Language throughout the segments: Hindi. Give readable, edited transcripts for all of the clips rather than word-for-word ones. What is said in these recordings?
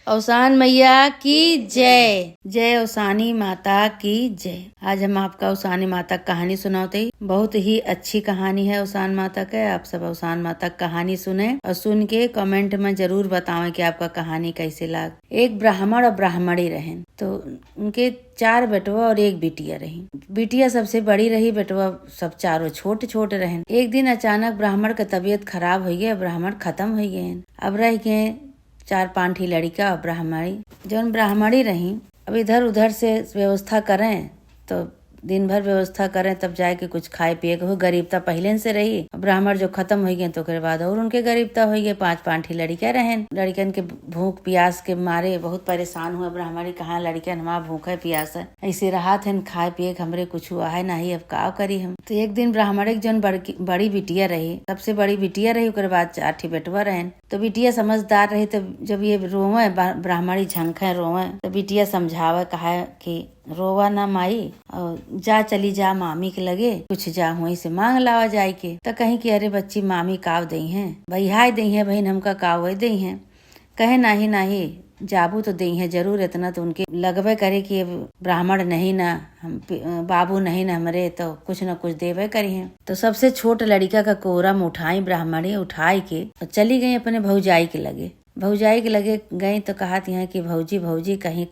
औसान मैया की जय। जय औसानी माता की जय। आज हम आपका औसानी माता की कहानी सुनाते ही। बहुत ही अच्छी कहानी है औसान माता के। आप सब औसान माता की कहानी सुने और सुन के कमेंट में जरूर बताएं कि आपका कहानी कैसे लग। एक ब्राह्मण और ब्राह्मणी रहे तो उनके 4 बेटवा और 1 बिटिया रही। बिटिया सबसे बड़ी रही, बेटवा सब चारों छोटे छोटे रहे। एक दिन अचानक ब्राह्मण का तबीयत खराब हो गया, ब्राह्मण खत्म हो गए। अब रह गए 4-5 ही लड़का और ब्राह्मणी। जौन ब्राह्मणी रही अब इधर उधर से व्यवस्था करें तो दिन भर व्यवस्था करें तब जाए के कुछ खाए पिए के हो। गरीबता पहले से रही, ब्राह्मण जो खत्म हो गए तो बाद और उनके गरीबता हो गए। 5-5 ही लड़कियां रहें। लड़कन के भूख प्यास के मारे बहुत परेशान हुए। ब्राह्मणी कहा लड़कियन हमारा भूख है प्यास है, ऐसे रहा थे खाए पिए हमरे कुछ आए नहीं, अब का करी हम। तो एक दिन ब्राह्मणी जौन बड़ी बिटिया रही, सबसे बड़ी बिटिया रही, उसके बाद 4 बेटवा रहे। तो बिटिया समझदार रही, तो जब ये रोवे ब्राह्मणी झंखे रोवे तो बिटिया समझावे, कहा कि रोवा ना माई और जा चली जा मामी के लगे, कुछ जा वहीं से मांग लावा जाए के। तो कहीं कि अरे बच्ची मामी काव दई है, भैया दई है, बहन हमका काव दई है। कहे नाही नाही जाबू तो दई है जरूर, इतना तो उनके लगवे करे कि ब्राह्मण नहीं ना हम बाबू नहीं ना हमरे, तो कुछ न कुछ देवे करी है। तो सबसे छोट लड़का का कोरम उठाई ब्राह्मणी, उठाई के और चली गई अपने भौजाई के लगे। भौजाई के लगे गई तो कहत है कि भौजी भौजी कहीं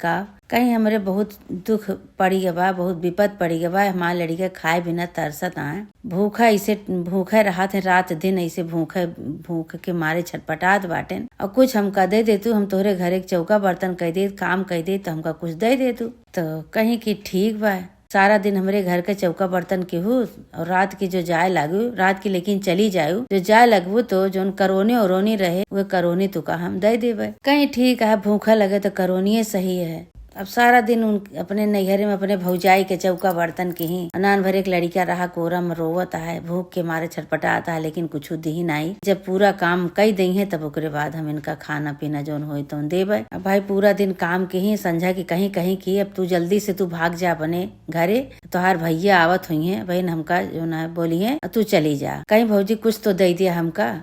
कहीं हमरे बहुत दुख पड़ी गया बा, बहुत विपद पड़ी गया बा। हमारे लड़के खाए बिना तरसत आए, भूखे रहा थे रात दिन, ऐसे भूख के मारे छटपटात बाटे। और कुछ हमका दे दे तू, हम तोहरे घर एक चौका बर्तन कह दे, काम कह दे तो हमका कुछ दे दे तू। तो कहीं की ठीक बा, सारा दिन हमरे घर के चौका बर्तन के हो और रात की जो जाए लागू, रात की लेकिन चली जायू, जो जाए लगबू तो जो करोनी ओरोनी रहे वो करोनी तुका हम दे देवे। कहीं ठीक है, भूखा लगे तो करोनिये सही है। अब सारा दिन अपने नैहरे में अपने भौजाई के चौका बर्तन के ही अनान भरे एक लड़का रहा, कोरम रोवत है, भूख के मारे छटपटाता है, लेकिन कुछ दी नहीं। जब पूरा काम कई दई है तब ओकरे बाद हम इनका खाना पीना जोन हो तो देवे। अब भाई पूरा दिन काम के ही संझा की कहीं कहीं की, अब तू जल्दी से तू भाग जा अपने घरे, तोहार भैया आवत हुई है, बहन हमका जो न बोली है तू चली जा। कहीं भौजी कुछ तो दे दिया हमका,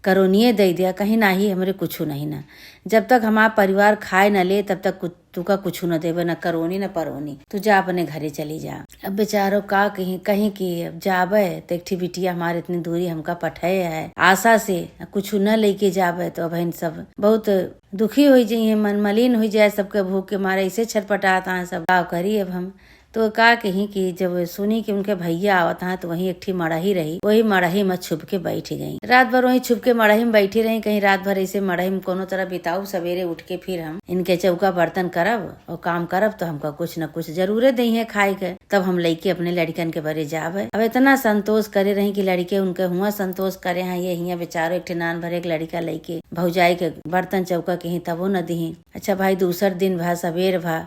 करोनिये दे दिया, कहीं नाही हमरे कुछ नहीं ना। जब तक हमारा परिवार खाए न ले तब तक तुका कुछ न देवे, न करोनी न परोनी, तू जा अपने घरे चली जा। अब बेचारो का कहीं की अब जाबे तो एक ठी बिटिया हमारे इतनी दूरी हमका पठाए है, आशा से कुछ न लेके जाबे तो बहन सब बहुत दुखी हो जाइए, मन मलिन हो जाए, सबके भूख के मारे ऐसे छटपटाता है सब। का करी अब हम तो का कहीं कि जब सुनी कि उनके भैया आवत हैं तो वहीं एक ठी मड़ही रही, वही मड़ही में छुप के बैठ गई। रात भर वहीं छुप के मड़ही में बैठी रही। कहीं रात भर ऐसे मड़ही में कोनो तरह बिताऊ, सवेरे उठ के फिर हम इनके चौका बर्तन करब और काम करब तो हमका कुछ न कुछ जरूरे दई है खाए के, तब हम लेके अपने लड़कन के बरे जावे। अब इतना संतोष करे रही कि लड़के उनके हुआ संतोष करे हैं, ये हिया बेचारो एक ठी नान भरे एक लड़का लेके भौजाई के बर्तन चौका के ही तबो न दी। अच्छा भाई दूसर दिन भा सवेर भा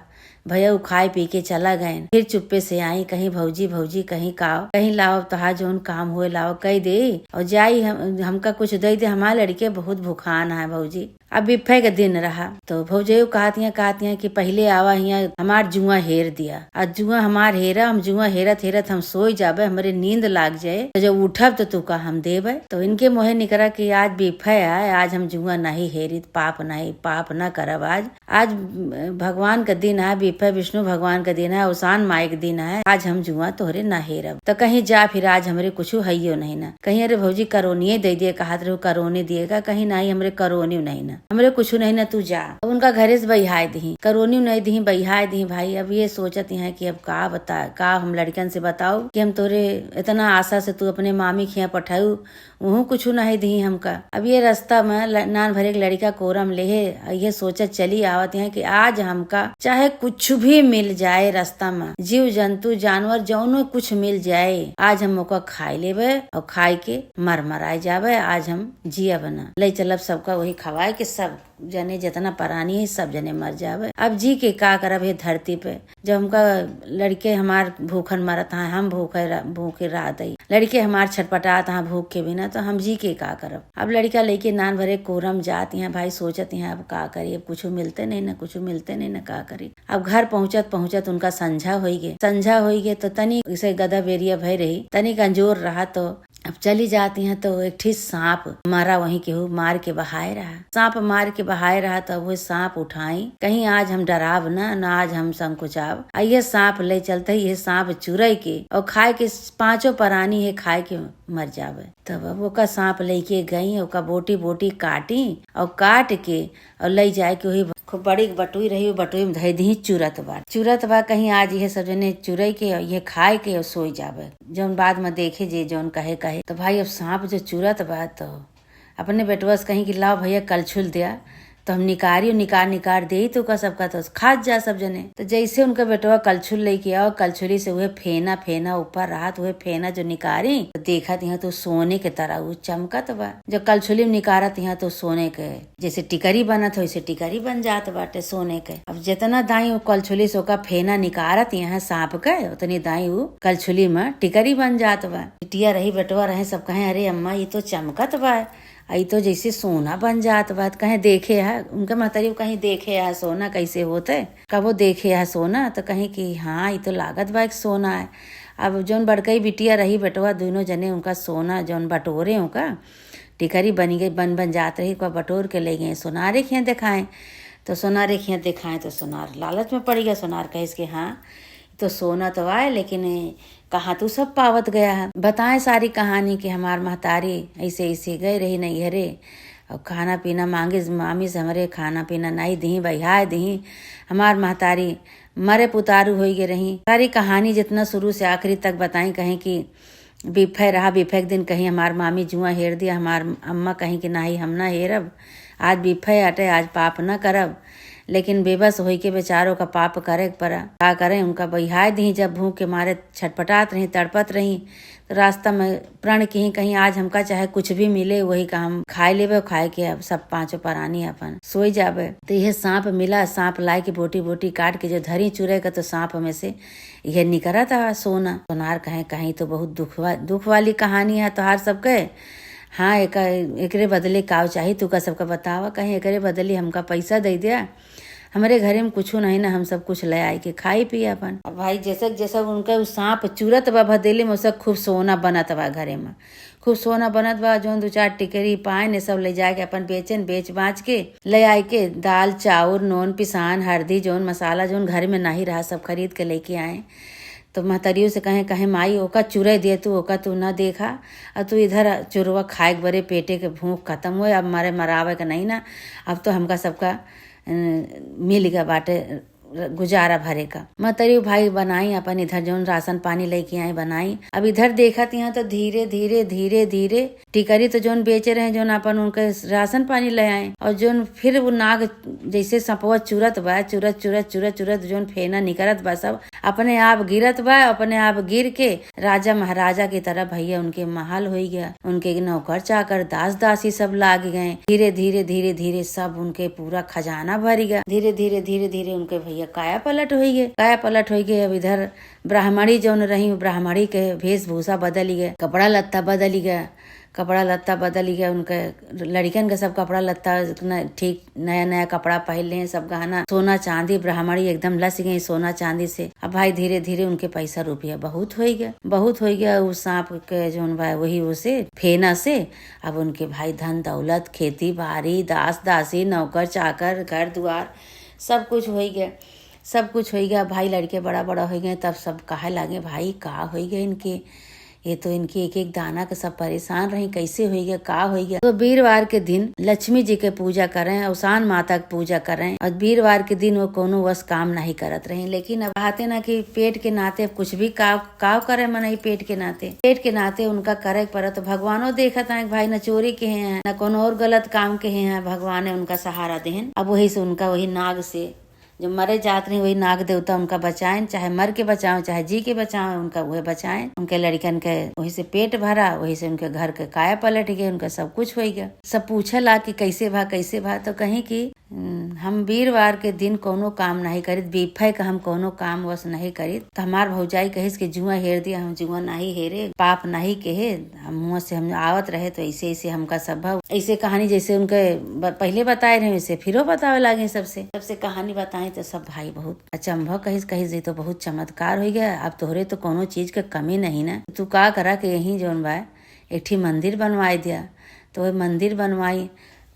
भैया खाए पी के चला गए। फिर चुप्पे से आई, कहीं भौजी भौजी कहीं काव, कहीं लाओ तोहार जोन काम हुए लाओ कह दे और जाई हमका कुछ दे दे, हमारे लड़के बहुत भूखान है भौजी। अब बिफे के दिन रहा तो भौजी कहती हैं कि पहले आवा हिया हमार जुआ हेर दिया, आज जुआ हमार हेरा, हम जुआ हेरत हेरत हम सोई जाबे, हमारे नींद लाग जाए तो जब उठब तो तुका हम देवे। तो इनके मोहे निकला कि आज बिफे है, आज हम जुआ नहीं हेरी, पाप न करब। आज भगवान का दिन है, बिफे विष्णु भगवान का दिन है, औसान माई का दिन है, आज हम जुआ तोहरे न हेरब। तो कहीं जा फिर आज हमरे कुछ हइयो नहीं ना। कहीं अरे भौजी करोनिये दे दिए, कहा करोनी दिएगा, कहीं नहीं हमरे करोनी नहीं ना, हमरे कुछ नहीं ना, तू जा। अब उनका घरे से बहिहाय दी, करोनी नहीं दी, बहिहाय दी। भाई अब ये सोचत है कि अब का हम लड़कन से बताओ कि हम तोरे इतना आशा से तू अपने मामी खिया पठाऊ, वहू कुछ नहीं दी हमका। अब ये रास्ता में नान भरे एक लड़का कोरम ले ये सोचत चली आवत है कि आज हमका चाहे कुछ भी मिल जाए, रास्ता में जीव जंतु जानवर जौनो कुछ मिल जाए, आज हम ओका खाए लेवे और खाए के मरमराए जावे, आज हम जिया बना ले चलब सबका वही खवाए के सब जने जितना प्राणी है सब जने मर जावे। अब जी के का करब है धरती पे, जब हमका लड़के हमार भूखन मरत हैं, हम भूखे रात आई, लड़के हमार छटपटात हैं भूख के बिना, तो हम जी के का करब। अब लड़का लेके नान भरे कोरम जाती हैं, भाई सोचती हैं अब का करी, अब कुछ मिलते नहीं ना, कुछ मिलते नहीं ना, का करी। अब घर पहुँचत उनका संझा हो गए तो तनी इसे गदा बेरिया भय रही, तनी कमजोर रहा तो अब चली जाती हैं तो एक ठीक सांप मारा वहीं केहू मार के बहाए रहा। सांप मार के बहाए रहा तो वो सांप उठाई, कहीं आज हम डराव न आज हम संकुचाव। ये सांप ले चलते ये सांप चुरई के और खाए के 5 प्राणी है खाए के मर जावे। तब ओका सांप लेके गई, ओका बोटी बोटी काटी और काट के और ले जाए के वही खूब बड़ी बटुई रही, बटुई में धई दी चुरत बा कहीं आज ये सब जने चुरई के ये खाए के और सोई जावे। जौन बाद में देखे जे जौन कहे तो भाई अब सांप जो चुरत बा तो अपने बेटवा से कहीं कि लाओ भैया कलछुल दिया तो हम निकार दे तो का सबका तो खाद जा सब जने। तो जैसे उनका बेटवा कलछुल लेके आओ, कलछुली से वह फेना ऊपर रहा तो वह फेना जो निकारी तो देखा यहाँ तो सोने के तरह वो चमकत बा। जब कलछुली में निकारत यहाँ तो सोने के जैसे टिकरी बनत हो वैसे टिकरी बन जात बाटे सोने के। अब जितना दाई वो कलछुली से फेना निकारत यहाँ सांप के उतनी दाई वो कलछुली में टिकरी बन जात बा। बिटिया रही बेटवा रहे सब कहे अरे अम्मा ये तो चमकत बा, आई तो जैसे सोना बन जात बात। कहीं देखे है उनका महतारी कहीं देखे है सोना कैसे होते, कब वो देखे है सोना तो कहीं कि हाँ ये तो लागत बा एक सोना है। अब जौन बड़कई बिटिया रही बेटवा दोनों जने उनका सोना जौन बटोरे उनका टिकरी बनी गई बन जात रही, को बटोर के ले गए सोनारे खिया दिखाए। तो सोनारे खिया दिखाए तो सोनार लालच में पड़ गया। सोनार कहे इसके हाँ तो सोना तो आए लेकिन कहाँ तू सब पावत गया है। बताएं सारी कहानी कि हमार महतारी ऐसे ऐसे गए रही नैहरे और खाना पीना मांगे मामी से हमारे खाना पीना नहीं दी बहिहाय दी। हमार महतारी मरे पुतारू हो गए रही। सारी कहानी जितना शुरू से आखिरी तक बताई। कहीं कि बिफे रहा, बिफे एक दिन कहीं हमार मामी जुआ हेर दिया, हमार अम्मा कहीं कि नहीं हम ना हेरब, आज बिफे अटे आज पाप न करब। लेकिन बेबस होई के बेचारों का पाप करे पड़ा, का करें उनका बहिहाय दी। जब भूख के मारे छटपटात रही तड़पत रही तो रास्ता में प्रण की कहीं आज हमका चाहे कुछ भी मिले वही का हम खाए लेवे, खाए के अब सब 5 प्राणी अपन सोई जावे। तो यह सांप मिला, सांप लाए के बोटी बोटी काट के जो धरी चुरे का तो सांप में से यह निकला था सोना। सोनार कहीं तो बहुत दुख वाली कहानी है तोहार सबके। हाँ एकरे बदले काव चाहिए तू का सबका बतावा। कहीं एकरे बदले हमका पैसा दे दिया, हमारे घरे में कुछ नहीं ना हम सब कुछ ले आए के खाई पिए अपन। अब भाई जैसा उनका सांप चूरत बा भदेली में सब खूब सोना बनत बा घरे में, खूब सोना बनत बा। जो 2-4 टिकरी पाए ने सब ले जाके अपन बेच बाँच के ले आए के दाल चाउर नून पिसान हल्दी जोन मसाला जोन घर में नहीं रहा सब खरीद के लेके आए। तो महतरियों से कहे माई ओका चुरे दे तू ओका तू न देखा और तू इधर चुरवा खाए के बरे पेटे के भूख खत्म हुए अब मारे मरावे का नहीं ना। अब तो हमका सबका मिल गया बाटे गुजारा भरे का। महतरी भाई बनाई अपन इधर जोन राशन पानी लेके आए बनाई। अब इधर देखा यहाँ तो धीरे धीरे टिकरी तो जोन बेचे रहे जोन अपन उनके राशन पानी ले आए और जोन फिर वो नाग जैसे सपवा चुरत बा चुरत जोन फेना निकलत बा सब अपने आप गिरत बा। अपने आप गिर के राजा महाराजा की तरह भैया उनके महल हो गया, उनके नौकर चाकर दास दासी सब लाग गए। धीरे सब उनके पूरा खजाना भर गया। धीरे धीरे उनके भैया काया पलट हो गए। अब इधर ब्राह्मणी जो रही ब्राह्मणी के वेशभूषा बदल गए, कपड़ा लत्ता बदल गया। उनके लड़कन के सब कपड़ा लत्ता ठीक नया कपड़ा पहन ले, सब गहना सोना चांदी। ब्राह्मणी एकदम लस गई सोना चांदी से। अब भाई धीरे उनके पैसा रुपया बहुत हो गया। उस सांप के जो वही उसे फेना से अब उनके भाई धन दौलत खेती बाड़ी दास दासी नौकर चाकर घर द्वार सब कुछ हो गया। भाई लड़के बड़ा हो गए। तब सब कहे लगे भाई का हो गए इनके, ये तो इनके एक दाना के सब परेशान रही कैसे हो गया का हो गया। तो वीरवार के दिन लक्ष्मी जी के पूजा करें, औसान माता की पूजा करें और वीरवार के दिन वो कोनो वस काम नहीं करत रहे। लेकिन अब आते ना कि पेट के नाते कुछ भी काव करे मन पेट के नाते उनका करे पड़े। तो भगवानो देखत है भाई न चोरी के हैं न कोनो और गलत काम के हैं, भगवान ने उनका सहारा देहन। अब वही से उनका वही नाग से जो मरे जात रही वही नाग देवता उनका बचाएं, चाहे मर के बचाओ चाहे जी के बचाओ उनका वही बचाएं। उनके लड़कन के वही से पेट भरा, वही से उनके घर के काया पलट गए, उनका सब कुछ हो गया। सब पूछा ला कि कैसे भा तो कहीं कि हम वीरवार के दिन कोनो काम नहीं करित, बीफे का हम कोनो काम वस नहीं करित। तो हमार भौजाई कहिस कि जुआ हेर दिया, हम जुआ नहीं हेरे पाप नहीं कहे, हम मुँह से हम आवत रहे तो ऐसे हमका सब ऐसे कहानी जैसे उनके पहले बताए रहे वैसे फिरो बतावे लगे। सबसे कहानी बताए तो सब भाई बहुत अचंभव कहिस जी तो बहुत चमत्कार हो गया। अब तोहरे तो कोनो चीज के कमी नहीं ना, तू का करा के यही जोन बा एक ठी मंदिर बनवाई दिया। तो वह मंदिर बनवाई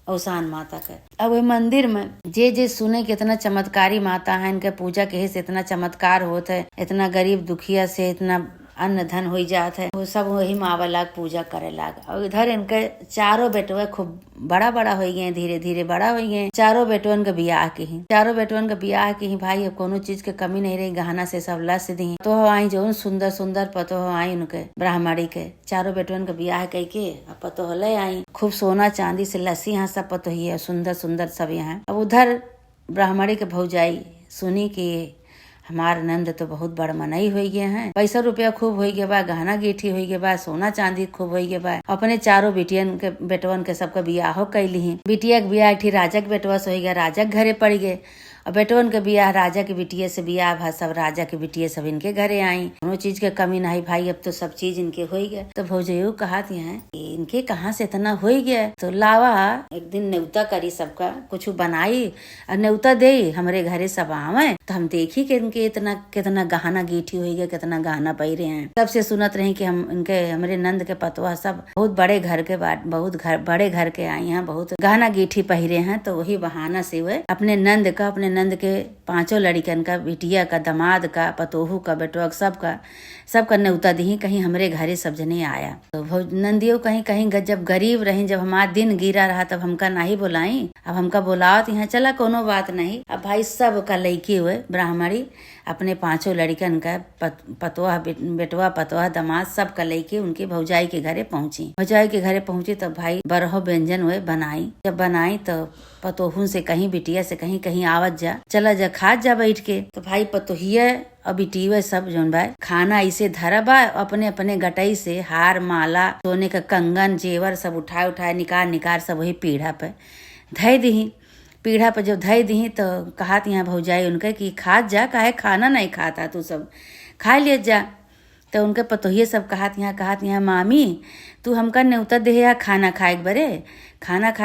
औसान माता के। अब वह मंदिर में जे जे सुने कि इतना चमत्कारी माता है, इनके पूजा के से इतना चमत्कार होता है, इतना गरीब दुखिया से इतना अन्न धन हो जात है, वो सब वही माँ लाग पूजा करे लाग। और इधर इनके चारों बेटवे खूब बड़ा बड़ा हो गए, धीरे धीरे बड़ा हो गए। चारों बेटवन के बियाह की ही, चारों बेटवन के बियाह की ही भाई। अब कोनो चीज के कमी नहीं रही, गहना से सब लस दी। तो आई जो सुंदर सुंदर पतो आई उनके ब्राह्मणी के चारों बेटवन के बियाह कह के अब पतो ले आई। खूब सोना चांदी से लस्सी यहाँ सब पतो ही है, सुंदर सुंदर सब यहाँ। अब उधर ब्राह्मणी के भौजाई सुनी कि हमार नंद तो बहुत बड़ मनई हो गए हैं, पैसा रुपया खूब हो गया बा, गहना गिठी हो गया बा, सोना चांदी खूब हो गया बा। अपने चारों बिटियन के बेटवन के सबका बियाह कैली। बिटिया के बियाह एक राजा के बेटवा से हो गया, राजा के घरे पड़ गए। और बेटवन के बियाह राजा के बिटिया से बियाह भा, सब राजा के बिटिया सब इनके घरे आई। दोनों चीज के कमी नहीं भाई, अब तो सब चीज इनके हो गया। तो भौजयू कहा इनके कहाँ से इतना हो गया, तो लावा एक दिन न्योता करी सबका, कुछ बनाई और न्योता दे हमारे घरे सब आवे, तो हम देखी कि इनके इतना कितना गहना गीठी हो गया, कितना गहना पहिरे हैं। सबसे सुनत रही कि हम इनके हमारे नंद के पतवा सब बहुत बड़े घर के बड़े घर के आई हैं, बहुत गहना गीठी पहिरे हैं। तो वही बहाना से वे अपने नंद के पांचों लड़कन का, बिटिया का, दामाद का, पतोहू का, बेटवा सबका न्योता दी कहीं हमरे घरे सब जने आया। तो नंदियों कहीं कहीं जब गरीब रही, जब हमारा दिन गिरा रहा, तब हमका नहीं बुलाई। अब हमका बुलावत यहाँ चला, कोनो बात नहीं। अब भाई सब का लड़की हुए ब्राह्मणी अपने पांचों लड़कन का पतवा, बेटवा, पतवा, दामाद सब का लड़की उनकी भौजाई के घरे पहुंची। भौजाई के घरे पहुंची तो भाई बरहो व्यंजन हुए बनाई। जब बनाई तो पतोहू से कहीं, बिटिया से कहीं कहीं आवत जा, चला जा खा जा बैठ के। तो भाई पतोहिया और बिटिया सब जोन भाई खाना ऐसे धरा बा, अपने अपने गटई से हार, माला, सोने का कंगन, जेवर सब उठाए निकार सब वही पीढ़ा पे धय दी। पीढ़ा पर जब धय दी तो कहात यहाँ भौजाई उनके कि खात जा, काहे खाना नहीं खाता, तू सब खा ले जा। तो उनके पतोहिए सब कहात यहाँ मामी तू हमका न्योता दे खाना खाए के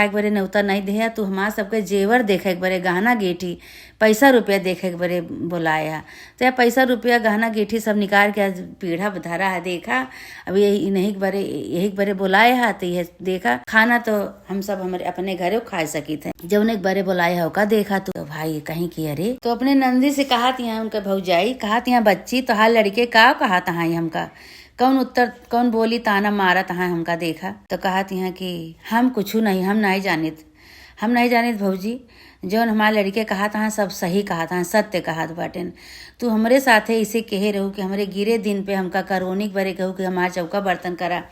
बरे न्योता नहीं दे, तू हमारा सबके जेवर देखे के बरे, गहना गेठी, पैसा रुपया देखे के बरे बुलाया। तो या पैसा रुपया गहना गेठी सब निकाल के पीढ़ा धरा है, देखा अब यही बरे बुलाए है। तो ये देखा खाना तो हम सब हमारे अपने घरे खा सकी थे, जब उन्हें बरे बुलाए है का देखा। तो भाई कहीं की अरे, तो अपने नंदी से कहा यहाँ उनका भौजाई कहा यहाँ बच्ची तो हाल लड़के का कहा था हमका कौन बोली ताना मारा तहाँ हमका देखा। तो कहत यहाँ कि हम कुछ नहीं, हम नहीं जानित भौजी, जौन हमारे लड़के कहा था सब सही कहा था, सत्य कहा बाटेन। तू हमरे साथे इसे कहे रहू कि हमरे गिरे दिन पे हमका करोनी बरे कहू कि हमारा चौका बर्तन करा,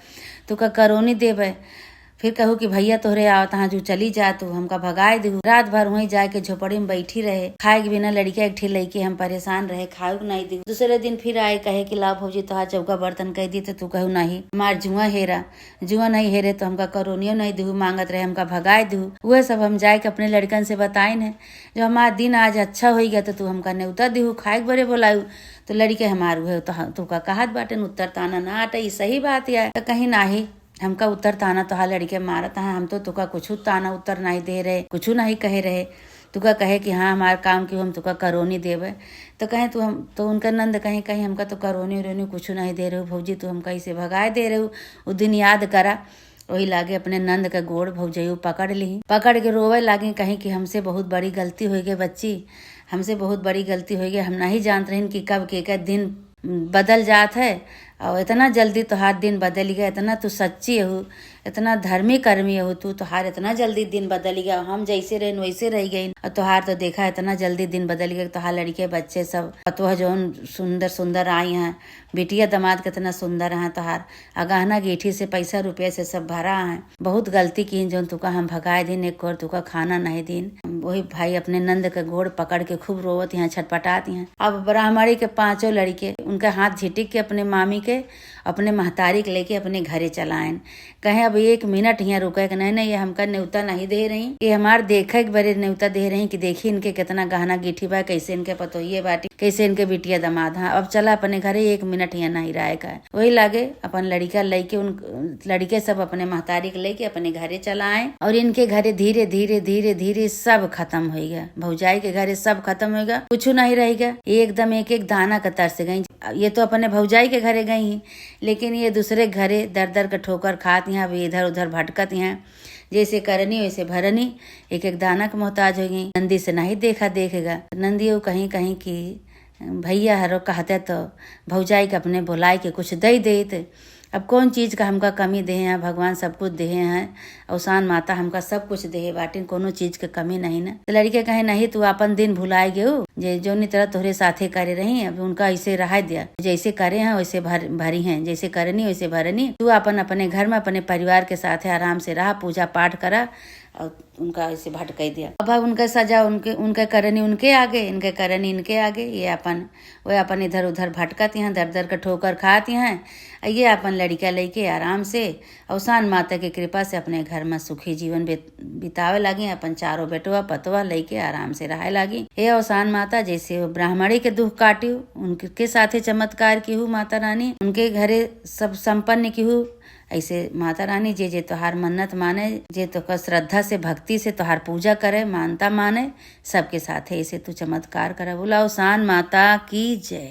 तू का करोनी देवे। फिर कहू कि भैया तोहरे आओ तहाँ जो चली जा, तू हमका भगाए दू। रात भर वहीं जाके झोपड़ी में बैठी रहे, खाए के बिना लड़के एक ठी लईके हम परेशान रहे, खाए नहीं दी। दूसरे दिन फिर आए कहे कि ला भौजी तोहार चौका बर्तन कह दी। तो तू कहू नहीं, हमार जुआ नहीं हेरे तो हमका करोनियो नहीं दू, मांगत रहे हमका भगाए दू। वह सब हम जाए के अपने लड़कन से बताइन है, जब हमारा दिन आज अच्छा हो गया तो तू हमका न्योता दीहू, खाए के बरे बोलायू। तो लड़के हमार हुए तो का कहत बाटे उत्तर ताना ना आटे, सही बात है। तो कहीं नाही हमका उत्तर ताना तो हा लड़के मारत है, हम तो तुका कुछ ताना उत्तर नहीं दे रहे, कुछ नहीं कहे रहे। तुका कहे कि हाँ हमारे काम की हम तुका करोनी देवे। तो कहे तो उनका नंद कहीं हमका तो करोनी कुछ नहीं दे रहे भौजी, तू हमका इसे भगाए दे रहे। उस दिन याद करा, वही लागे अपने नंद का गोड़ भौजयू पकड़ के रोवे लागे, कहीं कि हमसे बहुत बड़ी गलती हो गई बच्ची, हमसे बहुत बड़ी गलती हो गई। हम नहीं जानते रहे कि कब के दिन बदल जात है, और इतना जल्दी तोहार दिन बदल गया। इतना तू सच्ची हो, इतना धर्मी कर्मी हो तू, तोहार इतना जल्दी दिन बदल गया। हम जैसे रहे वैसे रह गई, और तोहार तो देखा इतना जल्दी दिन बदल गया। तोहार लड़के बच्चे सब पतवा जौन सुंदर सुंदर आई हैं, बिटिया दामाद कितना सुंदर है तोहार, गहना गेठी से पैसा रुपये से सब भरा है। बहुत गलती की जौन तुका हम भगाए दिन, एक और तुका खाना नहीं दिन। वही भाई अपने नंद के गोड़ पकड़ के खूब रोवत यहाँ, छटपटात यहाँ। अब ब्राह्मणी के पांचों लड़के उनका हाथ झिटिक के अपने मामी के, अपने महतारी के लेके अपने घरे चलाएन। कहे अब 1 मिनट यहाँ रुके कि नहीं ये हमका न्योता नहीं दे रही, ये हमार देखे के बड़े न्योता दे रही कि देखी इनके कितना गहना गिठी बा, कैसे इनके पतोहिए बाटी, कैसे इनके बिटिया दामाद। हाँ अब चला अपने घरे 1 मिनट यहाँ नहीं रहे का। वही लागे अपन लड़का लेके उन लड़के सब अपने महतारी के लेके अपने घरे चलाए, और इनके घरे धीरे धीरे धीरे धीरे सब खत्म हो गया। भौजाई के घरे सब खत्म हो गया, कुछ नहीं रह गया। एकदम एक एक दाना का तरस गई। ये तो अपने भौजाई के घरे गई ही, लेकिन ये दूसरे घरे दर दर के ठोकर खात यहाँ, इधर उधर भटकत यहाँ। जैसे करनी वैसे भरनी, एक एक दाना का मोहताज हो गई। नंदी से नहीं देखा देखेगा। नंदी वो कहीं कहीं की भैया हरो कहते तो भौजाई के अपने बुलाई के कुछ दे देते। अब कौन चीज का हमका कमी दे हैं, भगवान सब कुछ दे हैं। औसान माता हमका सब कुछ दे बाटिन, कोनो चीज के कमी नहीं ना। तो लड़के कहे नहीं तू अपन दिन भुलाए गेहू, जे जोनी तरह तोहरे साथे करे रही। अब उनका ऐसे रहा दिया, जैसे करे हैं वैसे भरी हैं, जैसे करनी वैसे भरनी। तू अपन अपने घर में अपने परिवार के साथ आराम से रहा, पूजा पाठ करा और उनका ऐसे भटकाई दिया। अब उनका सजा उनके करनी उनके आगे, इनके करनी इनके आगे। ये अपन इधर उधर भटकत हैं, दर दर का ठोकर खाती हैं। ये अपन लड़का लेके आराम से औसान माता की कृपा से अपने घर में सुखी जीवन बितावे लगी। अपन चारों बेटवा पतवा लेके आराम से रहे लगी। हे औसान माता, जैसे वो ब्राह्मणी के दुख काटी उनके साथे चमत्कार की हूँ माता रानी, उनके घरे सब संपन्न की हूँ। ऐसे माता रानी जे जे तोहार मन्नत माने, जे तो श्रद्धा से भक्ति से तोहार पूजा करे, मानता माने, सबके साथे ऐसे तू चमत्कार करे। बोला औसान माता की जय।